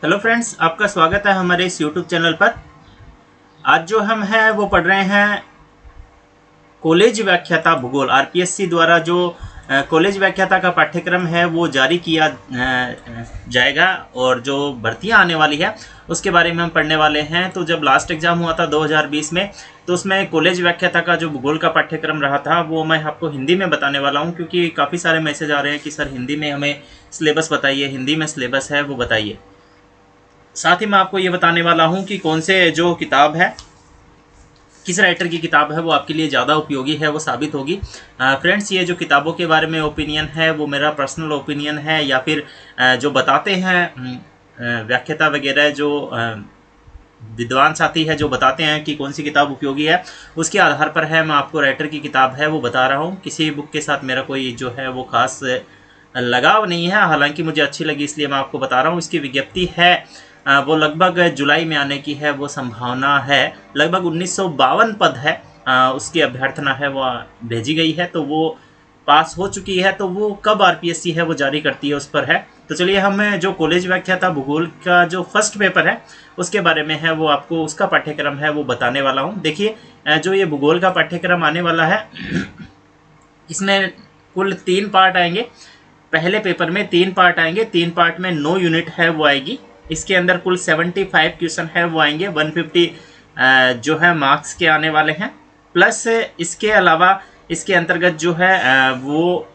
Hello friends, आपका स्वागत है हमारे इस यूट्यूब चैनल पर। आज जो हम हैं वो पढ़ रहे हैं कॉलेज व्याख्याता भूगोल। आरपीएससी द्वारा जो कॉलेज व्याख्याता का पाठ्यक्रम है वो जारी किया जाएगा और जो भर्तियां आने वाली है उसके बारे में हम पढ़ने वाले हैं। तो जब लास्ट एग्जाम हुआ था 2020 में, तो उसमें कॉलेज व्याख्याता का जो भूगोल का पाठ्यक्रम रहा था वो मैं आपको हिंदी में बताने वाला हूं, क्योंकि काफ़ी सारे मैसेज आ रहे हैं कि सर हिंदी में हमें सिलेबस बताइए, हिंदी में सिलेबस है वो बताइए। साथ ही मैं आपको ये बताने वाला हूँ कि कौन से जो किताब है, किस राइटर की किताब है वो आपके लिए ज़्यादा उपयोगी है, वो साबित होगी। फ्रेंड्स, ये जो किताबों के बारे में ओपिनियन है वो मेरा पर्सनल ओपिनियन है, या फिर जो बताते हैं व्याख्याता वगैरह, जो विद्वान साथी है जो बताते हैं कि कौन सी किताब उपयोगी है, उसके आधार पर है। मैं आपको राइटर की किताब है वो बता रहा हूँ। किसी बुक के साथ मेरा कोई जो है वो खास लगाव नहीं है, हालांकि मुझे अच्छी लगी इसलिए मैं आपको बता रहा हूँ। इसकी विज्ञप्ति है वो लगभग जुलाई में आने की है, वो संभावना है। लगभग 1952 पद है, उसकी अभ्यर्थना है वो भेजी गई है, तो वो पास हो चुकी है। तो वो कब आरपीएससी है वो जारी करती है उस पर है। तो चलिए, हम जो कॉलेज व्याख्याता भूगोल का जो फर्स्ट पेपर है उसके बारे में है वो आपको उसका पाठ्यक्रम है वो बताने वाला हूँ। देखिए, जो ये भूगोल का पाठ्यक्रम आने वाला है इसमें कुल 3 पार्ट आएंगे। पहले पेपर में 3 पार्ट आएंगे, 3 पार्ट में 9 यूनिट है वो आएगी। इसके अंदर कुल 75 क्वेश्चन है वो आएंगे, 150 जो है मार्क्स के आने वाले हैं। प्लस इसके अलावा इसके अंतर्गत जो है वो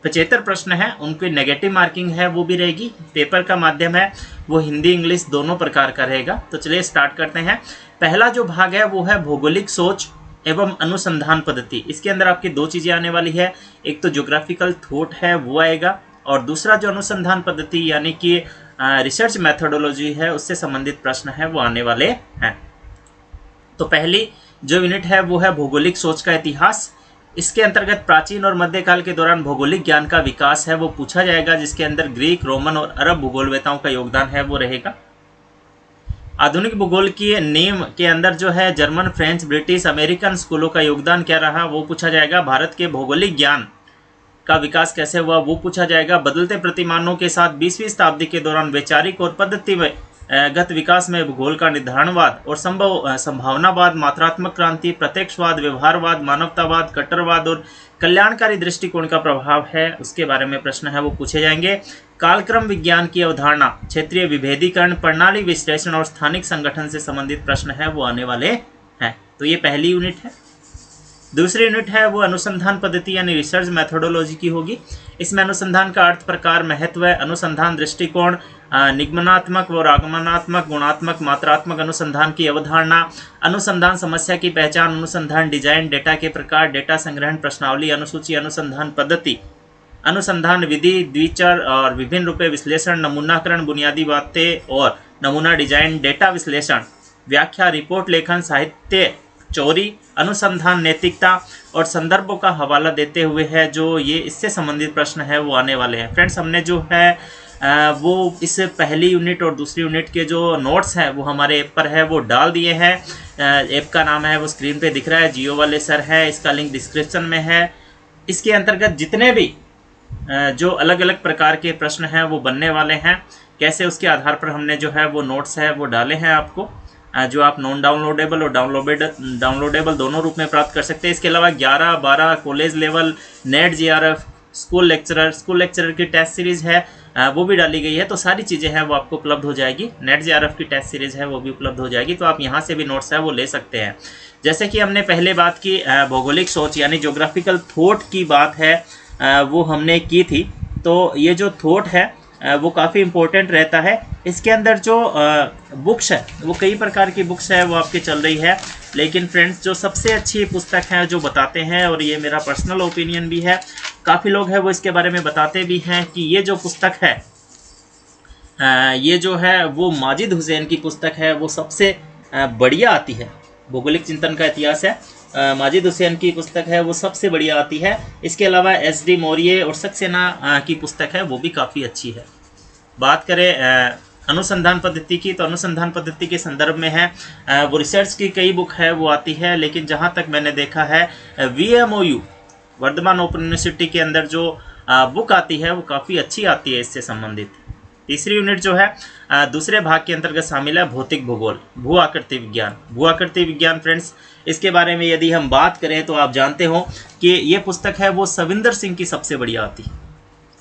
75 प्रश्न है, उनकी नेगेटिव मार्किंग है वो भी रहेगी। पेपर का माध्यम है वो हिंदी इंग्लिश दोनों प्रकार का रहेगा। तो चलिए स्टार्ट करते हैं। पहला जो भाग है वो है भौगोलिक सोच एवं अनुसंधान पद्धति। इसके अंदर आपकी 2 चीज़ें आने वाली है, एक तो ज्योग्राफिकल थॉट है वो आएगा, और दूसरा जो अनुसंधान पद्धति यानी कि रिसर्च मेथोडोलॉजी है उससे संबंधित प्रश्न है वो आने वाले हैं। तो पहली जो यूनिट है वो है भौगोलिक सोच का इतिहास। इसके अंतर्गत प्राचीन और मध्यकाल के दौरान भौगोलिक ज्ञान का विकास है वो पूछा जाएगा, जिसके अंदर ग्रीक, रोमन और अरब भूगोलवेताओं का योगदान है वो रहेगा। आधुनिक भूगोल की नींव के अंदर जो है जर्मन, फ्रेंच, ब्रिटिश, अमेरिकन स्कूलों का योगदान क्या रहा वो पूछा जाएगा। भारत के भौगोलिक ज्ञान का विकास कैसे हुआ वो पूछा जाएगा। बदलते प्रतिमानों के साथ 20वीं शताब्दी के दौरान वैचारिक और पद्धतिगत विकास में भूगोल का निर्धारणवाद और संभावनावाद, मात्रात्मक क्रांति, प्रत्यक्षवाद, व्यवहारवाद, मानवतावाद, कट्टरवाद और कल्याणकारी दृष्टिकोण का प्रभाव है, उसके बारे में प्रश्न है वो पूछे जाएंगे। कालक्रम विज्ञान की अवधारणा, क्षेत्रीय विभेदीकरण, प्रणाली विश्लेषण और स्थानिक संगठन से संबंधित प्रश्न है वो आने वाले हैं। तो ये पहली यूनिट है। दूसरी यूनिट है वो अनुसंधान पद्धति यानी रिसर्च मेथोडोलॉजी की होगी। इसमें अनुसंधान का अर्थ, प्रकार, महत्व, अनुसंधान दृष्टिकोण, निगमनात्मक व आगमनात्मक, गुणात्मक, मात्रात्मक अनुसंधान की अवधारणा, अनुसंधान समस्या की पहचान, अनुसंधान डिजाइन, डेटा के प्रकार, डेटा संग्रहण, प्रश्नावली, अनुसूची, अनुसंधान पद्धति, अनुसंधान विधि, द्विचर और विभिन्न रूपे विश्लेषण, नमूनाकरण, बुनियादी बातें और नमूना डिजाइन, डेटा विश्लेषण, व्याख्या, रिपोर्ट लेखन, साहित्य चोरी, अनुसंधान, नैतिकता और संदर्भों का हवाला देते हुए है जो ये इससे संबंधित प्रश्न है वो आने वाले हैं। फ्रेंड्स, हमने जो है वो इस पहली यूनिट और दूसरी यूनिट के जो नोट्स हैं वो हमारे ऐप पर है वो डाल दिए हैं। ऐप का नाम है वो स्क्रीन पे दिख रहा है, जियो वाले सर है, इसका लिंक डिस्क्रिप्शन में है। इसके अंतर्गत जितने भी जो अलग अलग प्रकार के प्रश्न हैं वो बनने वाले हैं, कैसे उसके आधार पर हमने जो है वो नोट्स है वो डाले हैं आपको, जो आप नॉन डाउनलोडेबल और डाउनलोडेबल दोनों रूप में प्राप्त कर सकते हैं। इसके अलावा 11-12 college level, net GRF, school lecturer की टेस्ट सीरीज़ है वो भी डाली गई है। तो सारी चीज़ें हैं वो आपको उपलब्ध हो जाएगी। नेट जीआरएफ की टेस्ट सीरीज़ है वो भी उपलब्ध हो जाएगी, तो आप यहाँ से भी नोट्स है वो ले सकते हैं। जैसे कि हमने पहले बात की भौगोलिक सोच यानी ज्योग्राफिकल थॉट की बात है वो हमने की थी। तो ये जो थॉट है वो काफ़ी इम्पोर्टेंट रहता है। इसके अंदर जो बुक्स है वो कई प्रकार की बुक्स है वो आपकी चल रही है, लेकिन फ्रेंड्स जो सबसे अच्छी पुस्तक है जो बताते हैं, और ये मेरा पर्सनल ओपिनियन भी है, काफ़ी लोग हैं वो इसके बारे में बताते भी हैं कि ये जो पुस्तक है ये जो है वो माजिद हुसैन की पुस्तक है वो सबसे बढ़िया आती है। भौगोलिक चिंतन का इतिहास है, माजिद हुसैन की पुस्तक है वो सबसे बढ़िया आती है। इसके अलावा एस.डी. मौर्य और सक्सेना की पुस्तक है वो भी काफ़ी अच्छी है। बात करें अनुसंधान पद्धति की, तो अनुसंधान पद्धति के संदर्भ में है वो रिसर्च की कई बुक है वो आती है, लेकिन जहाँ तक मैंने देखा है VMOU वर्धमान ओपन यूनिवर्सिटी के अंदर जो बुक आती है वो काफ़ी अच्छी आती है इससे संबंधित। तीसरी यूनिट जो है दूसरे भाग के अंतर्गत शामिल है भौतिक भूगोल, भू आकृति विज्ञान। भू आकृति विज्ञान फ्रेंड्स, इसके बारे में यदि हम बात करें तो आप जानते हो कि ये पुस्तक है वो सविंदर सिंह की सबसे बढ़िया आती है।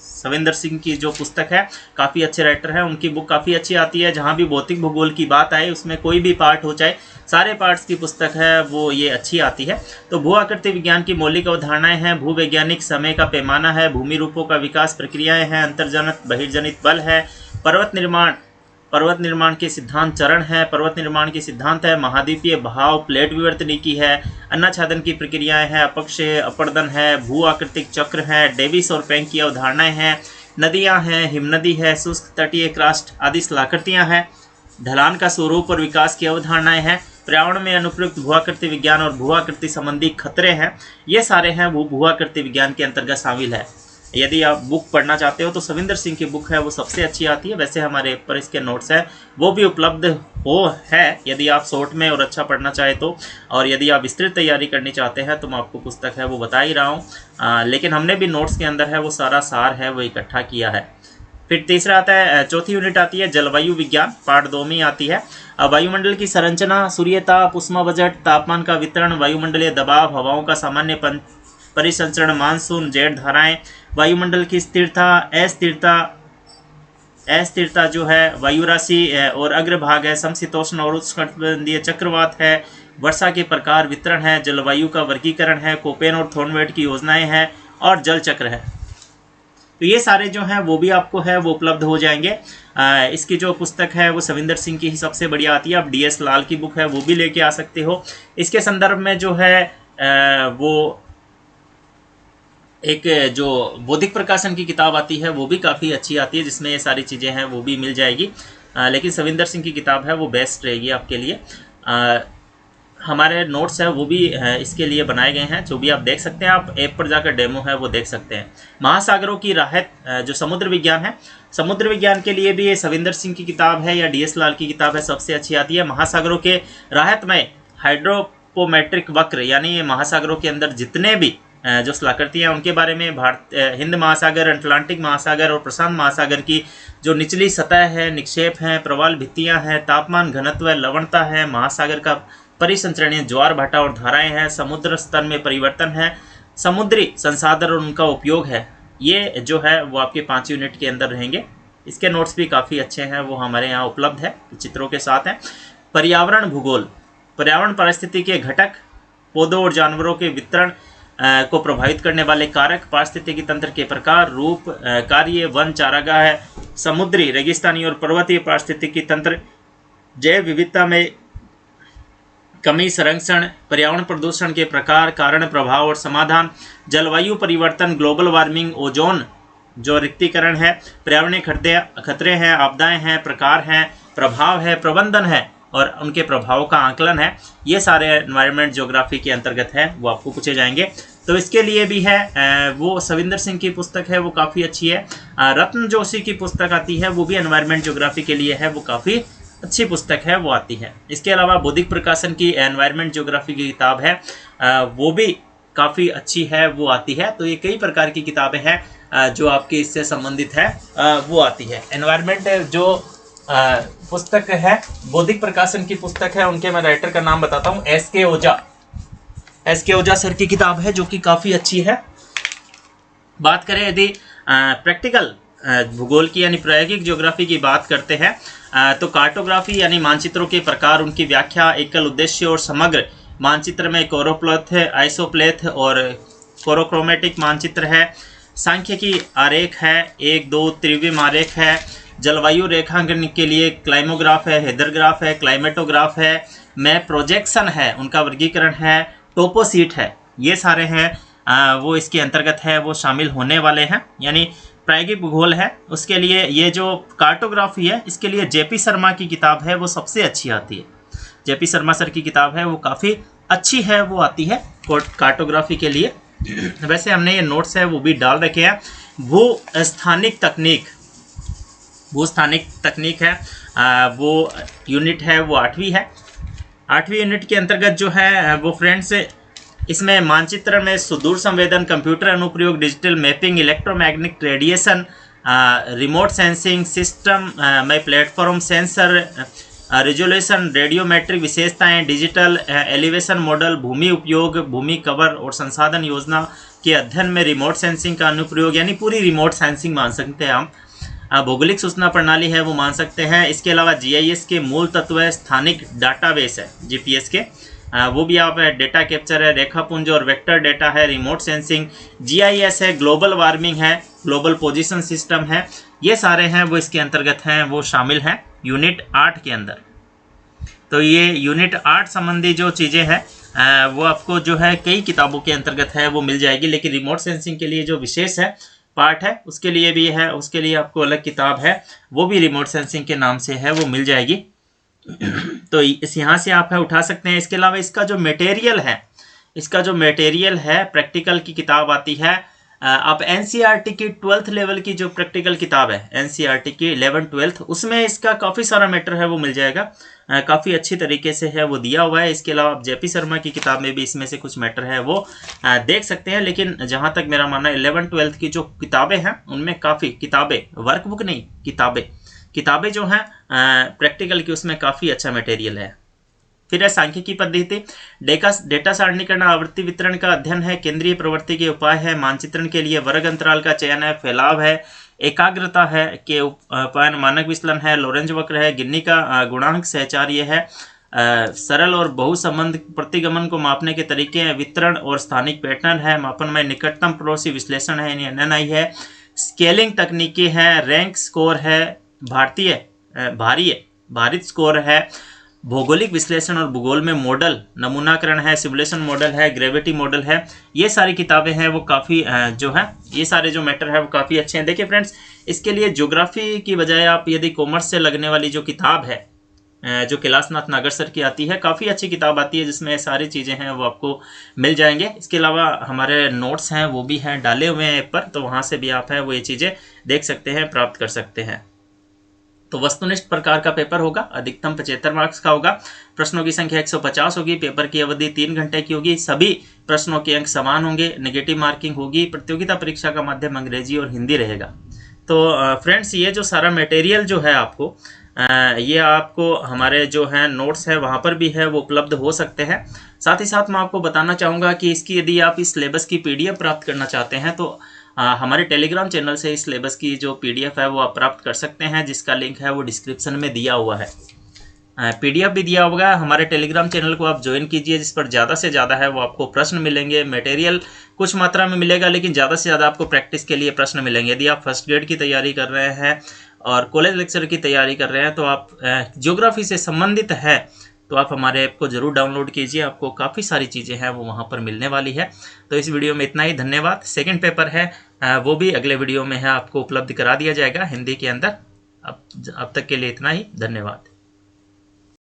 सविंदर सिंह की जो पुस्तक है, काफ़ी अच्छे राइटर है, उनकी बुक काफ़ी अच्छी आती है। जहाँ भी भौतिक भूगोल की बात आए, उसमें कोई भी पार्ट हो, चाहे सारे पार्ट्स की पुस्तक है वो ये अच्छी आती है। तो भू आकृति विज्ञान की मौलिक अवधारणाएं हैं, भूवैज्ञानिक समय का पैमाना है, भूमि रूपों का विकास प्रक्रियाएं हैं, अंतर्जनित बहिर्जनित बल है, पर्वत निर्माण के सिद्धांत चरण है, पर्वत निर्माण के सिद्धांत है, महाद्वीपीय बहाव, प्लेट विवर्तनिकी है, अन्नाच्छादन की प्रक्रियाएं हैं, अपक्षय अपरदन है, भू आकृतिक चक्र है, डेविस और पेंक की अवधारणाएं हैं, नदियां हैं, हिमनदी है, शुष्क तटीय क्रास्ट आदि स्थलाकृतियां हैं, ढलान का स्वरूप और विकास की अवधारणाएं हैं, पर्यावरण में अनुप्रयुक्त भू आकृति विज्ञान और भू आकृति संबंधी खतरे हैं। ये सारे हैं वो भू आकृति विज्ञान के अंतर्गत शामिल है। यदि आप बुक पढ़ना चाहते हो तो सविंदर सिंह की बुक है वो सबसे अच्छी आती है। वैसे हमारे ऊपर इसके नोट्स है वो भी उपलब्ध है, यदि आप शॉर्ट में और अच्छा पढ़ना चाहे तो। और यदि आप विस्तृत तैयारी करनी चाहते हैं तो मैं आपको पुस्तक है वो बता ही रहा हूँ, लेकिन हमने भी नोट्स के अंदर है वो सारा सार है वो इकट्ठा किया है। फिर तीसरा आता है, चौथी यूनिट आती है जलवायु विज्ञान, पार्ट 2 में आती है। वायुमंडल की संरचना, सूर्यताप, उष्मा बजट, तापमान का वितरण, वायुमंडलीय दबाव, हवाओं का सामान्य परिसंचरण, मानसून, जेट धाराएं, वायुमंडल की स्थिरता, अस्थिरता जो है, वायु राशि और अग्रभाग है, समशीतोष्ण और उष्णकटिबंधीय चक्रवात है, वर्षा के प्रकार वितरण है, जलवायु का वर्गीकरण है, कोपेन और थॉर्नवेट की योजनाएं हैं और जल चक्र है। तो ये सारे जो हैं वो भी आपको है वो उपलब्ध हो जाएंगे। इसकी जो पुस्तक है वो सविंदर सिंह की ही सबसे बढ़िया आती है। आप DS लाल की बुक है वो भी लेके आ सकते हो। इसके संदर्भ में जो है वो एक जो बौद्धिक प्रकाशन की किताब आती है वो भी काफ़ी अच्छी आती है, जिसमें ये सारी चीज़ें हैं वो भी मिल जाएगी। लेकिन सविंदर सिंह की किताब है वो बेस्ट रहेगी आपके लिए। हमारे नोट्स है वो भी इसके लिए बनाए गए हैं, जो भी आप देख सकते हैं। आप ऐप पर जाकर डेमो है वो देख सकते हैं। महासागरों की राहत, जो समुद्र विज्ञान है, समुद्र विज्ञान के लिए भी ये सविंदर सिंह की किताब है या DS लाल की किताब है सबसे अच्छी आती है। महासागरों के राहत में हाइड्रोपोमेट्रिक वक्र, यानी ये महासागरों के अंदर जितने भी जो स्थलाकृतियाँ हैं उनके बारे में, हिंद महासागर, अटलांटिक महासागर और प्रशांत महासागर की जो निचली सतह है, निक्षेप हैं, प्रवाल भित्तियाँ हैं, तापमान, घनत्व, लवणता है, महासागर का परिसंचरण, ज्वार भाटा और धाराएं हैं, समुद्र स्तर में परिवर्तन है, समुद्री संसाधन और उनका उपयोग है। ये जो है वो आपके 5 यूनिट के अंदर रहेंगे। इसके नोट्स भी काफ़ी अच्छे हैं, वो हमारे यहाँ उपलब्ध है, चित्रों के साथ हैं। पर्यावरण भूगोल, पर्यावरण परिस्थिति के घटक, पौधों और जानवरों के वितरण को प्रभावित करने वाले कारक, पारिस्थितिकी तंत्र के प्रकार, रूप, कार्य, वन चारागाह, समुद्री, रेगिस्तानी और पर्वतीय पारिस्थितिकी तंत्र, जैव विविधता में कमी, संरक्षण, पर्यावरण प्रदूषण के प्रकार, कारण, प्रभाव और समाधान, जलवायु परिवर्तन, ग्लोबल वार्मिंग, ओजोन जो रिक्तीकरण है, पर्यावरणीय खतरे हैं, आपदाएं हैं, प्रकार हैं, प्रभाव है, प्रबंधन है और उनके प्रभाव का आकलन है। ये सारे एनवायरनमेंट ज्योग्राफी के अंतर्गत है वो आपको पूछे जाएंगे। तो इसके लिए भी है वो सविंदर सिंह की पुस्तक है वो काफ़ी अच्छी है। रत्न जोशी की पुस्तक आती है वो भी एनवायरनमेंट ज्योग्राफी के लिए है, वो काफ़ी अच्छी पुस्तक है वो आती है। इसके अलावा बौद्धिक प्रकाशन की एनवायरनमेंट ज्योग्राफी की किताब है वो भी काफ़ी अच्छी है वो आती है। तो ये कई प्रकार की किताबें हैं जो आपकी इससे संबंधित है वो आती है। एनवायरनमेंट जो पुस्तक है, बौद्धिक प्रकाशन की पुस्तक है, उनके मैं राइटर का नाम बताता हूँ, SK ओझा सर की किताब है जो कि काफ़ी अच्छी है। बात करें यदि प्रैक्टिकल भूगोल की यानी प्रायोगिक ज्योग्राफी की बात करते हैं तो कार्टोग्राफी यानी मानचित्रों के प्रकार, उनकी व्याख्या, एकल उद्देश्य और समग्र मानचित्र में कोरोप्लेथ, आइसोप्लेथ और कोरोक्रोमेटिक मानचित्र है। सांख्यिकी आरेख है, 1-2 त्रिविम आरेख है। जलवायु रेखांकन के लिए क्लाइमोग्राफ है, हेदरग्राफ है, क्लाइमेटोग्राफ है, मैप प्रोजेक्शन है, उनका वर्गीकरण है, टोपोसीट है। ये सारे हैं वो इसके अंतर्गत है वो शामिल होने वाले हैं। यानी प्रायोगिक भूगोल है उसके लिए ये जो कार्टोग्राफी है इसके लिए JP शर्मा की किताब है वो सबसे अच्छी आती है। JP शर्मा सर की किताब है वो काफ़ी अच्छी है वो आती है कार्टोग्राफी के लिए। वैसे हमने ये नोट्स है वो भी डाल रखे हैं। भूस्थानिक तकनीक है वो यूनिट है वो 8वीं है। 8वीं यूनिट के अंतर्गत जो है वो फ्रेंड्स इसमें मानचित्र में सुदूर संवेदन, कंप्यूटर अनुप्रयोग, digital mapping, electromagnetic radiation, remote sensing system में प्लेटफॉर्म सेंसर रिजोल्यूशन रेडियोमेट्रिक विशेषताएं डिजिटल एलिवेशन मॉडल भूमि उपयोग भूमि कवर और संसाधन योजना के अध्ययन में रिमोट सेंसिंग का अनुप्रयोग यानी पूरी रिमोट सेंसिंग मान सकते हैं हम। भौगोलिक सूचना प्रणाली है वो मान सकते हैं। इसके अलावा जीआईएस के मूल तत्व है स्थानिक डाटाबेस है जीपीएस के, वो भी आप डेटा कैप्चर है, रेखापुंज और वेक्टर डेटा है, रिमोट सेंसिंग, जीआईएस है, ग्लोबल वार्मिंग है, ग्लोबल पोजीशन सिस्टम है, ये सारे हैं वो इसके अंतर्गत हैं, वो शामिल हैं यूनिट 8 के अंदर। तो ये यूनिट 8 संबंधी जो चीज़ें हैं वो आपको जो है कई किताबों के अंतर्गत है वो मिल जाएगी, लेकिन रिमोट सेंसिंग के लिए जो विशेष है पार्ट है उसके लिए भी है, उसके लिए आपको अलग किताब है वो भी रिमोट सेंसिंग के नाम से है वो मिल जाएगी। तो इस यहाँ से आप है उठा सकते हैं। इसके अलावा इसका जो मटेरियल है प्रैक्टिकल की किताब आती है, आप एनसीईआरटी की 12th लेवल की जो प्रैक्टिकल किताब है एनसीईआरटी की 11th 12th उसमें इसका काफ़ी सारा मैटर है वो मिल जाएगा, काफ़ी अच्छी तरीके से है वो दिया हुआ है। इसके अलावा आप जेपी शर्मा की किताब में भी इसमें से कुछ मैटर है वो देख सकते हैं, लेकिन जहाँ तक मेरा मानना है 11th 12th की जो किताबें हैं उनमें काफ़ी किताबें, वर्कबुक नहीं किताबें जो हैं प्रैक्टिकल की उसमें काफ़ी अच्छा मटेरियल है। फिर है सांख्यिकी पद्धति, डेटा सारणीकरण आवृत्ति वितरण का अध्ययन है, केंद्रीय प्रवृत्ति के उपाय है, मानचित्रण के लिए वर्ग अंतराल का चयन है, फैलाव है, एकाग्रता है के उपाय, मानक विचलन है, लोरेंज वक्र है, गिन्नी का गुणांक सहचार्य है, सरल और बहुसंबंध प्रतिगमन को मापने के तरीके हैं, वितरण और स्थानिक पैटर्न है, मापन में निकटतम पड़ोसी विश्लेषण है एनएनआई है, स्केलिंग तकनीकी है, रैंक स्कोर है, भारित स्कोर है, भौगोलिक विश्लेषण और भूगोल में मॉडल नमूनाकरण है, सिमुलेशन मॉडल है, ग्रेविटी मॉडल है, ये सारी किताबें हैं वो काफ़ी जो है ये सारे जो मैटर है वो काफ़ी अच्छे हैं। देखिए फ्रेंड्स, इसके लिए ज्योग्राफी की बजाय आप यदि कॉमर्स से लगने वाली जो किताब है जो कैलाशनाथ नागर सर की आती है, काफ़ी अच्छी किताब आती है जिसमें सारी चीज़ें हैं वो आपको मिल जाएंगे। इसके अलावा हमारे नोट्स हैं वो भी हैं डाले हुए हैं ऐप पर, तो वहाँ से भी आप है वो ये चीज़ें देख सकते हैं, प्राप्त कर सकते हैं। तो वस्तुनिष्ठ प्रकार का पेपर होगा, अधिकतम 75 मार्क्स का होगा, प्रश्नों की संख्या 150 होगी, पेपर की अवधि 3 घंटे की होगी, सभी प्रश्नों के अंक समान होंगे, नेगेटिव मार्किंग होगी, प्रतियोगिता परीक्षा का माध्यम अंग्रेजी और हिंदी रहेगा। तो फ्रेंड्स, ये जो सारा मटेरियल जो है आपको ये आपको हमारे जो है नोट्स है वहाँ पर भी है वो उपलब्ध हो सकते हैं। साथ ही साथ मैं आपको बताना चाहूँगा कि इसकी यदि आप इस सिलेबस की PDF प्राप्त करना चाहते हैं तो हमारे टेलीग्राम चैनल से इस सिलेबस की जो PDF है वो आप प्राप्त कर सकते हैं, जिसका लिंक है वो डिस्क्रिप्शन में दिया हुआ है। PDF भी दिया होगा। हमारे टेलीग्राम चैनल को आप ज्वाइन कीजिए, जिस पर ज़्यादा से ज़्यादा है वो आपको प्रश्न मिलेंगे, मटेरियल कुछ मात्रा में मिलेगा लेकिन ज़्यादा से ज़्यादा आपको प्रैक्टिस के लिए प्रश्न मिलेंगे। यदि आप फर्स्ट ग्रेड की तैयारी कर रहे हैं और कॉलेज लेक्चर की तैयारी कर रहे हैं तो आप ज्योग्राफी से संबंधित है तो आप हमारे ऐप को ज़रूर डाउनलोड कीजिए, आपको काफ़ी सारी चीज़ें हैं वो वहाँ पर मिलने वाली है। तो इस वीडियो में इतना ही, धन्यवाद। सेकंड पेपर है वो भी अगले वीडियो में है आपको उपलब्ध करा दिया जाएगा हिंदी के अंदर। अब तक के लिए इतना ही, धन्यवाद।